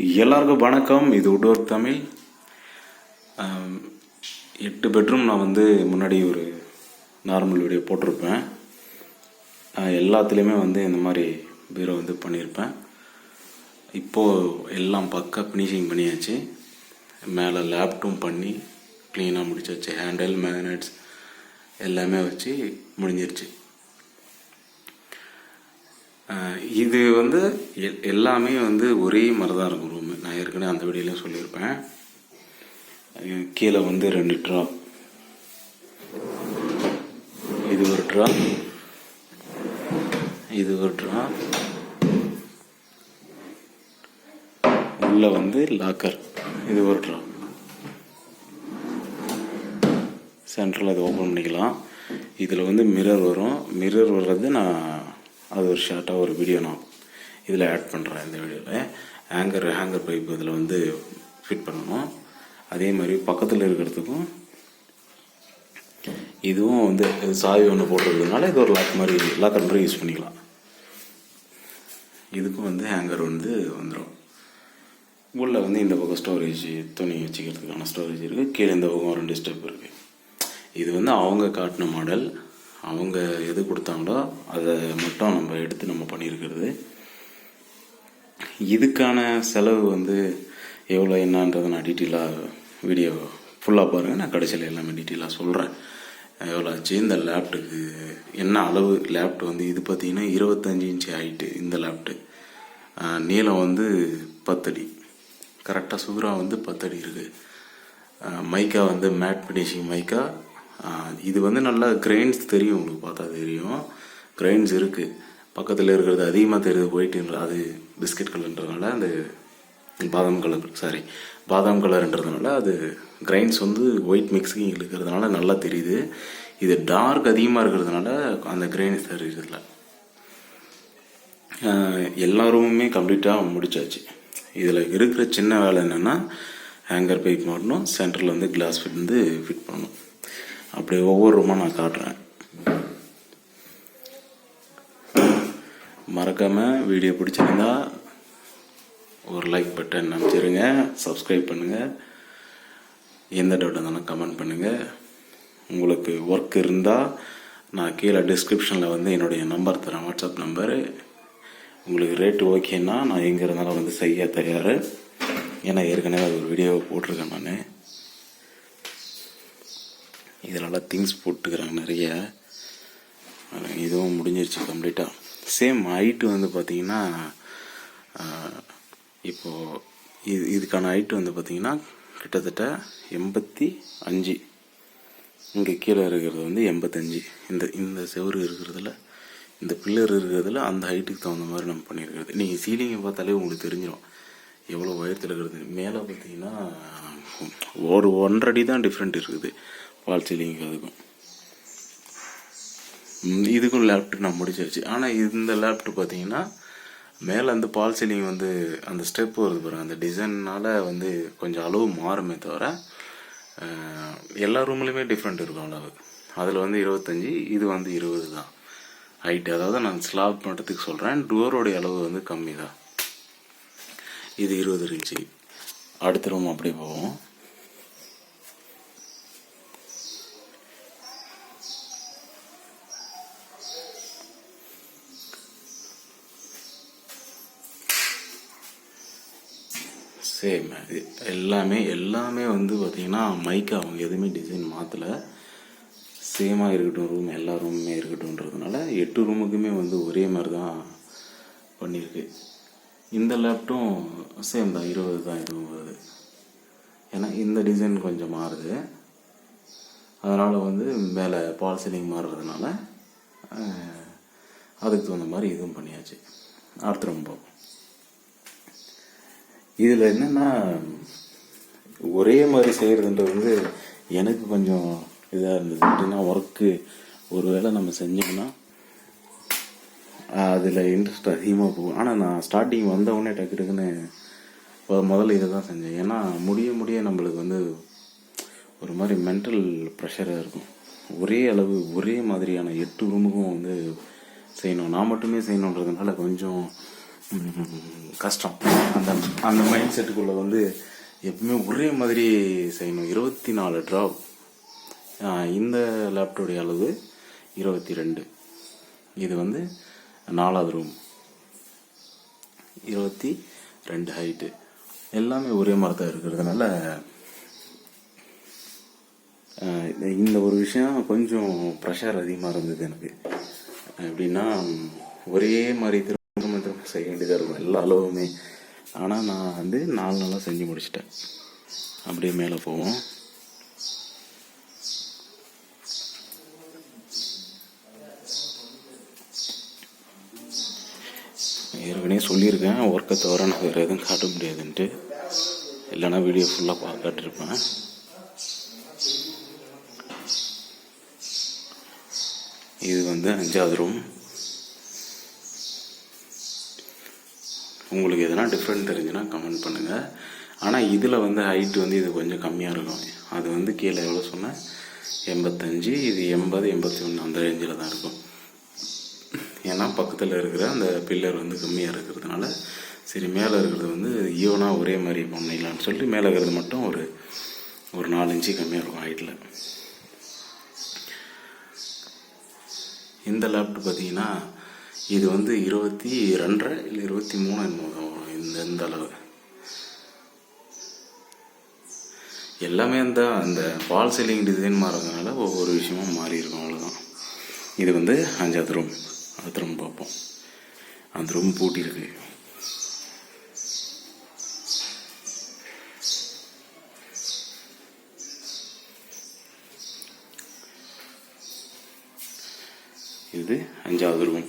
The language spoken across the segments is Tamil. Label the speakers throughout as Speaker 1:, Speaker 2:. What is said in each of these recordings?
Speaker 1: எல்லாருக்கும் வணக்கம். இது woodworktamil. 8 பெட்ரூம் நான் வந்து முன்னாடி ஒரு நார்மல் வீடியோ போட்டிருப்பேன். எல்லாத்துலேயுமே வந்து இந்த மாதிரி பீரோ வந்து பண்ணியிருப்பேன். இப்போது எல்லாம் பக்கா ஃபினிஷிங் பண்ணியாச்சு. மேலே லேப்டும் பண்ணி க்ளீனாக முடிச்சாச்சு. ஹேண்டில் மேக்னெட்ஸ் எல்லாமே வச்சு முடிஞ்சிருச்சு. இது வந்து எல்லாமே வந்து ஒரே மாதிரி தான் இருக்கும் ரூமு. நான் ஏற்கனவே அந்த வீடியோலையும் சொல்லியிருப்பேன். கீழே வந்து 2 ட்ரா, இது ஒரு ட்ரா, இது ஒரு ட்ரா, உள்ள வந்து லாக்கர், இது ஒரு ட்ரா. சென்டரில் இது ஓப்பன் பண்ணிக்கலாம். இதில் வந்து மிரர் வரும். மிரர் வர்றது நான் அது ஒரு ஷார்ட்டாக ஒரு வீடியோ நான் இதில் ஆட் பண்ணுறேன். இந்த வீடியோவில் ஹேங்கர் பைப் இதில் வந்து ஃபிட் பண்ணணும். அதே மாதிரி பக்கத்தில் இருக்கிறதுக்கும் இதுவும் வந்து சாவி ஒன்று போட்டுறதுனால இது ஒரு லாக்கர் மாதிரி யூஸ் பண்ணிக்கலாம். இதுக்கும் வந்து ஹேங்கர் வந்து வந்துடும். உள்ளே வந்து இந்த பக்கம் ஸ்டோரேஜ், துணி வச்சுக்கிறதுக்கான ஸ்டோரேஜ் இருக்குது. கீழே இந்த பக்கம் 2 ஸ்டெப் இருக்குது. இது வந்து அவங்க காட்டின மாடல். அவங்க எது கொடுத்தாங்களோ அதை மட்டும் நம்ம எடுத்து நம்ம பண்ணியிருக்கிறது. இதுக்கான செலவு வந்து எவ்வளோ என்னன்றதை நான் டீட்டெயிலாக வீடியோ ஃபுல்லாக பாருங்கள். நான் கடைசியில் எல்லாமே டீட்டெயிலாக சொல்கிறேன். எவ்வளோ ஆச்சு, இந்த லேப்டுக்கு என்ன அளவு. லேப்ட் வந்து இது பார்த்திங்கன்னா 25 இன்ச்சு ஹைட்டு. இந்த லேப்டு நீளம் வந்து 10 அடி, கரெக்டாக சூறாக வந்து 10 அடி இருக்குது. மைக்கா வந்து மேட் ஃபினிஷிங் மைக்கா. இது வந்து நல்லா கிரெயின்ஸ் தெரியும், உங்களுக்கு பார்த்தா தெரியும். கிரெயின்ஸ் இருக்குது. பக்கத்தில் இருக்கிறது அதிகமாக தெரியுது ஒயிட். அது பிஸ்கட் கலர்ன்றதுனால அந்த பாதாம் கலர்ன்றதுனால அது கிரைன்ஸ் வந்து ஒயிட் மிக்ஸிங் இருக்கிறதுனால நல்லா தெரியுது. இது டார்க் அதிகமாக இருக்கிறதுனால அந்த கிரைன்ஸ் தெரியுறதில்ல. எல்லா ரூமுமே கம்ப்ளீட்டாக முடிச்சாச்சு. இதில் இருக்கிற சின்ன வேலை என்னென்னா ஹேங்கர் பைப் மாட்டணும், சென்டரில் வந்து கிளாஸ் வந்து ஃபிட் பண்ணணும். அப்படி ஒவ்வொரு ரூமாக நான் காட்டுறேன். மறக்காமல் வீடியோ பிடிச்சிருந்தா ஒரு லைக் பட்டன் அமைச்சிருங்க, சப்ஸ்கிரைப் பண்ணுங்கள். எந்த டவுட் இருந்தாலும் கமெண்ட் பண்ணுங்கள். உங்களுக்கு ஒர்க் இருந்தால் நான் கீழே டிஸ்கிரிப்ஷனில் வந்து என்னுடைய நம்பர் தரேன், வாட்ஸ்அப் நம்பரு. உங்களுக்கு ரேட்டு ஓகேன்னா நான் எங்கே இருந்தாலும் வந்து செய்ய தயார். ஏன்னா ஏற்கனவே அது ஒரு வீடியோ போட்டிருக்கேன் நான். இதெல்லாம் திங்ஸ் போட்டுக்கிறாங்க நிறைய. இதுவும் முடிஞ்சிருச்சு கம்ப்ளீட்டாக. சேம் ஹைட்டு வந்து பார்த்திங்கன்னா இப்போது இதுக்கான ஹைட்டு வந்து பார்த்திங்கன்னா கிட்டத்தட்ட 85. இங்கே கீழே இருக்கிறது வந்து 85. இந்த செவரு இருக்கிறதுல, இந்த பில்லர் இருக்கிறதுல அந்த ஹைட்டுக்கு தகுந்த மாதிரி நம்ம பண்ணியிருக்கிறது. நீங்கள் சீலிங்கை பார்த்தாலே உங்களுக்கு தெரிஞ்சிடும் எவ்வளோ உயரத்தில் இருக்கிறது. மேலே பார்த்திங்கன்னா ஒரு 1.5 அடி தான் டிஃப்ரெண்ட் இருக்குது வால் சீலிங்கு. அதுக்கும் இதுக்கும் லேப்டு நான் முடிச்சாச்சு. ஆனால் இந்த லேப்டு பார்த்தீங்கன்னா மேலே அந்த பால் சீலிங் வந்து அந்த ஸ்டெப் வருது பாருங்கள், அந்த டிசைன்னால் வந்து கொஞ்சம் அளவு மாறுமே தவிர எல்லா ரூம்லேயுமே டிஃப்ரெண்ட் இருக்கும் அளவு. அதில் வந்து 25, இது வந்து 20 தான் ஹைட்டு. அதாவது நான் ஸ்லாப் பண்ணுறதுக்கு சொல்கிறேன். டோரோடைய அளவு வந்து கம்மி தான். இது 20 இன்ச்சு. அடுத்த ரூம் அப்படியே போவோம். சேம் எல்லாமே வந்து பார்த்திங்கன்னா மைக்கா அவங்க எதுவுமே டிசைன் மாற்றலை. சேமாக இருக்கட்டும், ரூம் எல்லா ரூமுமே இருக்கட்டும்ன்றதுனால 8 ரூமுக்குமே வந்து ஒரே மாதிரி தான் பண்ணியிருக்கு. இந்த லேப்டும் சேம் தான், 20 தான் இதுவும் வருது. ஏன்னா இந்த டிசைன் கொஞ்சம் மாறுது, அதனால் வந்து மேலே பால் சீலிங் மாறுறதுனால அதுக்கு தகுந்த மாதிரி இதுவும் பண்ணியாச்சு. அடுத்த ரூம் பார்ப்போம். இதில் என்னென்னா ஒரே மாதிரி செய்கிறதுன்றது வந்து எனக்கு கொஞ்சம் இதாக இருந்தது. எப்படின்னா ஒர்க்கு ஒரு வேளை நம்ம செஞ்சோம்னா அதில் இன்ட்ரெஸ்ட் அதிகமாக போகும். ஆனால் நான் ஸ்டார்டிங் வந்தவுடனே டக்குன்னு முதல்ல இதை தான் செஞ்சேன். ஏன்னா முடிய நம்மளுக்கு வந்து ஒரு மாதிரி மென்டல் ப்ரெஷராக இருக்கும். ஒரே அளவு ஒரே மாதிரியான 8 ரூமுக்கும் வந்து செய்யணும், நான் மட்டுமே செய்யணுன்றதுனால கொஞ்சம் கஷ்டம். அந்த அந்த மைண்ட் செட்டுக்குள்ளே வந்து எப்பவுமே ஒரே மாதிரி செய்யணும். 24 ட்ராப். இந்த லேப்டாப்புடைய அளவு 22. இது வந்து 4வது ரூம், 22 ஹைட்டு. எல்லாமே ஒரே மாதிரி தான் இருக்கிறதுனால இந்த ஒரு விஷயம் கொஞ்சம் ப்ரெஷர் அதிகமாக இருந்தது எனக்கு. எப்படின்னா ஒரே மாதிரி திரும்ப திரும்ப செய்ய வேண்டியதாக இருக்கும் எல்லா அளவுமே. ஆனால் நான் வந்து 4 நாளாக செஞ்சு முடிச்சிட்டேன். அப்படியே மேலே போவோம். ஏற்கனவே சொல்லியிருக்கேன், ஒர்க்கை தவிர நான் வேறு எதுவும் காட்ட முடியாதுன்ட்டு. இல்லைன்னா வீடியோ ஃபுல்லாக காட்டிருப்பேன். இது வந்து 5வது ரூம். உங்களுக்கு எதனா டிஃப்ரெண்ட் தெரிஞ்சுன்னா கமெண்ட் பண்ணுங்கள். ஆனால் இதில் வந்து ஹைட்டு வந்து இது கொஞ்சம் கம்மியாக இருக்கும். அது வந்து கீழே எவ்வளோ சொன்னேன், 85. இது 80, 81 அந்த ரேஞ்சில் தான் இருக்கும். ஏன்னா பக்கத்தில் இருக்கிற அந்த பில்லர் வந்து கம்மியாக இருக்கிறதுனால சரி மேலே இருக்கிறது வந்து ஈவனாக ஒரே மாதிரி பண்ணிடலான்னு சொல்லிட்டு மேலே இருக்கிறது மட்டும் ஒரு 4 இன்ச்சு கம்மியாக இருக்கும் ஹைட்டில். இந்த லேப்டாப் பார்த்தீங்கன்னா இது வந்து 22 இல்லை 23 என்னமோ தான் வரும். இந்த அளவு எல்லாமே அந்த வால் சீலிங் டிசைன் மாறதுனால ஒவ்வொரு விஷயமும் மாறி இருக்கும், அவ்வளோதான். இது வந்து 5வது ரூம். அடுத்த ரூம் பார்ப்போம். அந்த ரூம் பூட்டியிருக்கு. இது 5வது ரூம்.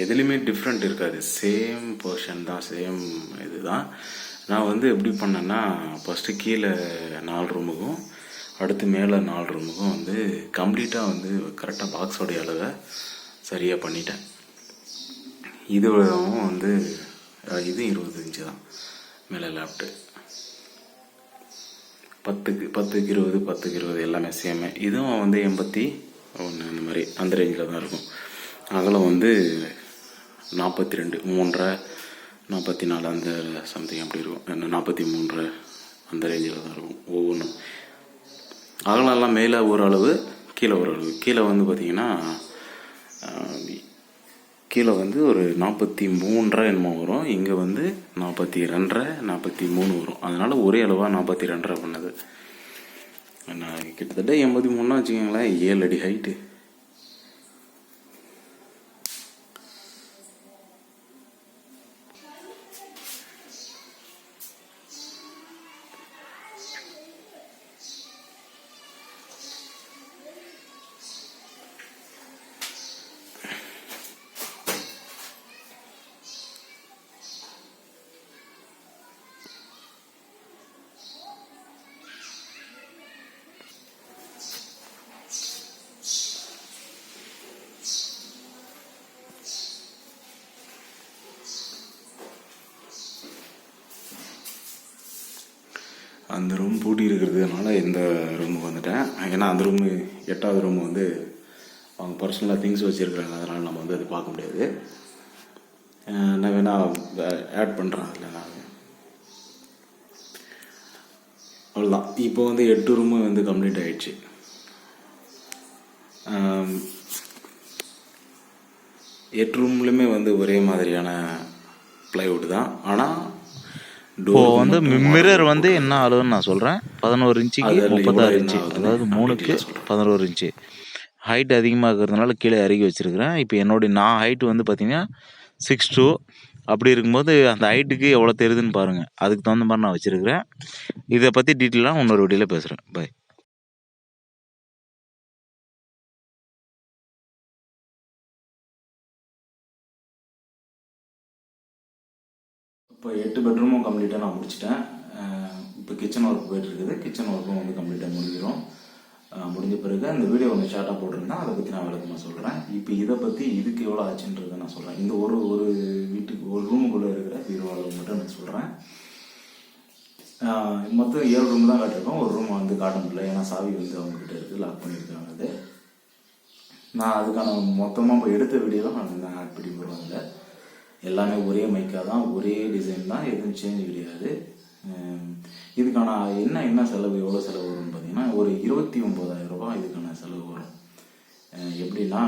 Speaker 1: எதுலேயுமே டிஃப்ரெண்ட் இருக்காது, சேம் போர்ஷன் தான், சேம் இதுதான். நான் வந்து எப்படி பண்ணேன்னா ஃபஸ்ட்டு கீழே 4 ரூமுக்கும் அடுத்து மேலே 4 ரூமுக்கும் வந்து கம்ப்ளீட்டாக வந்து கரெக்டாக பாக்ஸோடைய அளவை சரியாக பண்ணிட்டேன். இதுவும் வந்து இது 20 இன்ச்சு தான் மேலே லேப்டு. 10க்கு 20, 10க்கு 20 எல்லாமே சேமு. இதுவும் வந்து 81 அந்த மாதிரி அந்த ரேஞ்சில் தான் இருக்கும். அகலம் வந்து 42, 3.5, 44 அந்த சம்திங் அப்படி இருக்கும். 43 அந்த ரேஞ்சில் தான் இருக்கும் ஒவ்வொன்றும். அகலம்லாம் மேலே ஒரு அளவு, கீழே ஒரு அளவு. கீழே வந்து பார்த்திங்கன்னா கீழே வந்து ஒரு 43 என்னமோ வரும். இங்கே வந்து 42, 43 வரும். அதனால் ஒரே அளவாக 42 பண்ணது. நான் கிட்டத்தட்ட 83 வச்சுக்கோங்களேன். 7 அடி ஹைட்டு. அந்த ரூம் பூட்டி இருக்கிறதுனால இந்த ரூமுக்கு வந்துட்டேன். ஏன்னா அந்த ரூமு 8வது ரூம் வந்து அவங்க பர்சனலாக திங்ஸ் வச்சுருக்குறாங்க. அதனால் நம்ம வந்து அது பார்க்க முடியாது. நான் வேணால் ஆட் பண்ணுறேன் அதில். நான் அவ்வளோதான். இப்போ வந்து 8 ரூமு வந்து கம்ப்ளீட் ஆகிடுச்சு. 8 ரூம்லையுமே வந்து ஒரே மாதிரியான ப்ளைவுட் தான். ஆனால்
Speaker 2: இப்போ வந்து மிரர் வந்து என்ன அளவுன்னு நான் சொல்கிறேன். 11 இன்ச்சுக்கு 36 இன்ச்சு, அதாவது 3க்கு 11 இன்ச்சு. ஹைட் அதிகமாக இருக்கிறதுனால கீழே இறக்கி வச்சுருக்கிறேன். இப்போ நான் ஹைட்டு வந்து பார்த்தீங்கன்னா 6'2". அப்படி இருக்கும்போது அந்த ஹைட்டுக்கு எவ்வளோ தெரியுதுன்னு பாருங்கள். அதுக்கு தகுந்த மாதிரி நான் வச்சுருக்கிறேன். இதை பற்றி டீட்டெயிலாக இன்னொரு வீடியோவில் பேசுகிறேன். பை.
Speaker 1: இப்போ 8 பெட்ரூமும் கம்ப்ளீட்டாக நான் முடிச்சிட்டேன். இப்போ கிச்சன் ஒர்க் போயிட்டுருக்குது. கிச்சன் ஒர்க்கும் வந்து கம்ப்ளீட்டாக முடிஞ்சிடும். முடிஞ்ச பிறகு அந்த வீடியோ கொஞ்சம் ஷார்ட்டாக போட்டிருந்தேன். அதை பற்றி நான் விளக்கமாக சொல்கிறேன். இப்போ இதை பற்றி இதுக்கு எவ்வளோ ஆச்சுன்றதை நான் சொல்கிறேன். இந்த ஒரு வீட்டுக்கு ஒரு ரூமுக்குள்ளே இருக்கிற பீரோவால் மட்டும் நான் சொல்கிறேன். மொத்தம் 7 ரூம் தான் காட்டியிருக்கோம். ஒரு ரூம் வந்து காட்ட முடியல, ஏன்னா சாவி வந்து அவங்ககிட்ட இருக்குது, லாக் பண்ணியிருக்காங்க. அது நான் அதுக்கான மொத்தமாக எடுத்த வீடியோலாம் நான் ஆட் பண்ணி போடுவாங்க. எல்லாமே ஒரே மைக்காக தான், ஒரே டிசைன் தான், எதுவும் சேஞ்ச் கிடையாது. இதுக்கான என்ன செலவு, எவ்வளோ செலவு வரும்னு பார்த்தீங்கன்னா ஒரு 29,000 ரூபாய் இதுக்கான செலவு வரும். எப்படின்னா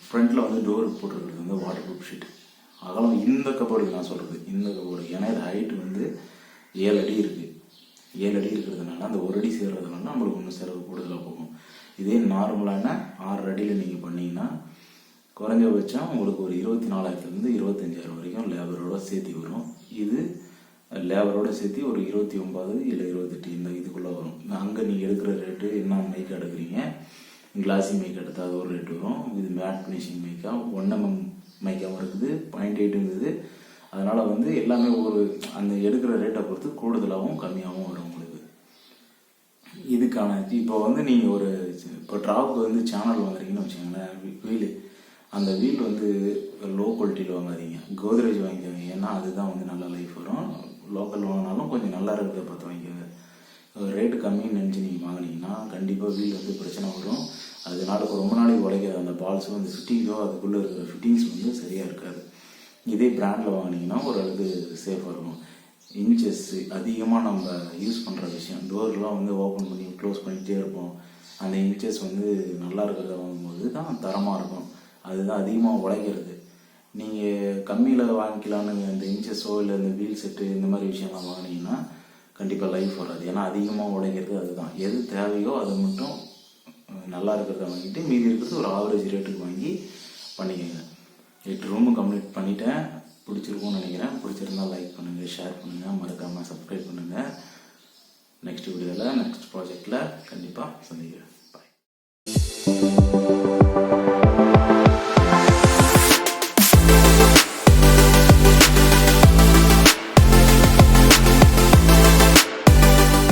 Speaker 1: ஃப்ரண்ட்டில் வந்து டோருக்கு போட்டிருக்கிறது வந்து வாட்டர் ப்ரூஃப் ஷீட் அகலம், இந்த கபோர்டுக்கு நான் சொல்கிறது இந்த கபோர்டு. ஏன்னா இது ஹைட் வந்து 7 அடி இருக்குது. 7 அடி இருக்கிறதுனால அந்த 1 அடி சேர்றதுனால நம்மளுக்கு ஒன்றும் செலவு கூடுதலாக போகும். இதே நார்மலான 6 அடியில் நீங்கள் பண்ணிங்கன்னா குறைஞ்சபட்சம் உங்களுக்கு ஒரு 24,000 25,000 வரைக்கும் லேபரோட சேர்த்து வரும். இது லேபரோட சேர்த்து ஒரு 29 இல்லை 28 இந்த இதுக்குள்ளே வரும். அங்கே நீங்கள் எடுக்கிற ரேட்டு, என்ன மைக் எடுக்கிறீங்க, கிளாசி மைக் எடுத்தால் அது ஒரு ரேட் வரும். இது மேட் ஃபினிஷிங் மைக்கா 1 mm மைக்காகவும் இருக்குது, 0.8 இருக்குது. அதனால் வந்து எல்லாமே ஒரு அந்த எடுக்கிற ரேட்டை பொறுத்து கூடுதலாகவும் கம்மியாகவும் வரும் உங்களுக்கு. இதுக்கான இப்போ வந்து நீங்கள் இப்போ ட்ராவுக்கு வந்து சேனல் வாங்குறீங்கன்னு வச்சுக்கோங்களேன், வீல், அந்த வீல் வந்து லோ குவாலிட்டியில் வாங்காதீங்க, கோத்ரேஜ் வாங்கிக்கோங்க. ஏன்னா அதுதான் வந்து நல்ல லைஃப் வரும். லோக்கல் வாங்கினாலும் கொஞ்சம் நல்லா இருக்கிறத பார்த்து வாங்கிக்கோங்க. ரேட்டு கம்மின்னு நினச்சி நீங்கள் வாங்கினீங்கன்னா கண்டிப்பாக வீல் வந்து பிரச்சனை வரும். அதனால ரொம்ப நாளைக்கு உழைக்காது. அந்த பால்ஸும் அந்த ஃபிட்டிங்கோ அதுக்குள்ளே இருக்கிற ஃபிட்டிங்ஸ் வந்து சரியாக இருக்காது. இதே பிராண்டில் வாங்கினீங்கன்னா ஓரளவுக்கு சேஃபாக இருக்கும். இன்ச்சஸ் அதிகமாக நம்ம யூஸ் பண்ணுற விஷயம், டோர்லாம் வந்து ஓப்பன் பண்ணி க்ளோஸ் பண்ணிகிட்டே இருப்போம். அந்த இன்ச்சஸ் வந்து நல்லா இருக்கிறத வாங்கும்போது தான் தரமாக இருக்கும். அதுதான் அதிகமாக உழைக்கிறது. நீங்கள் கம்மியில் வாங்கிக்கலான்னு இந்த இன்ச்சஸோ இல்லை இந்த வீல் செட்டு இந்த மாதிரி விஷயம்லாம் வாங்கினீங்கன்னா கண்டிப்பாக லைஃப் வராது. ஏன்னா அதிகமாக உழைக்கிறது அதுதான். எது தேவையோ அதை மட்டும் நல்லா இருக்கிறத வாங்கிட்டு மீதி இருக்கிறது ஒரு ஆவரேஜ் ரேட்டுக்கு வாங்கி பண்ணிக்கோங்க. 8 ரூமு கம்ப்ளீட் பண்ணிட்டேன். பிடிச்சிருக்கும்னு நினைக்கிறேன். பிடிச்சிருந்தால் லைக் பண்ணுங்கள், ஷேர் பண்ணுங்கள், மறக்காமல் சப்ஸ்கிரைப் பண்ணுங்கள். நெக்ஸ்ட் வீடியோவில் நெக்ஸ்ட் ப்ராஜெக்டில் கண்டிப்பாக சந்திக்கிறேன்.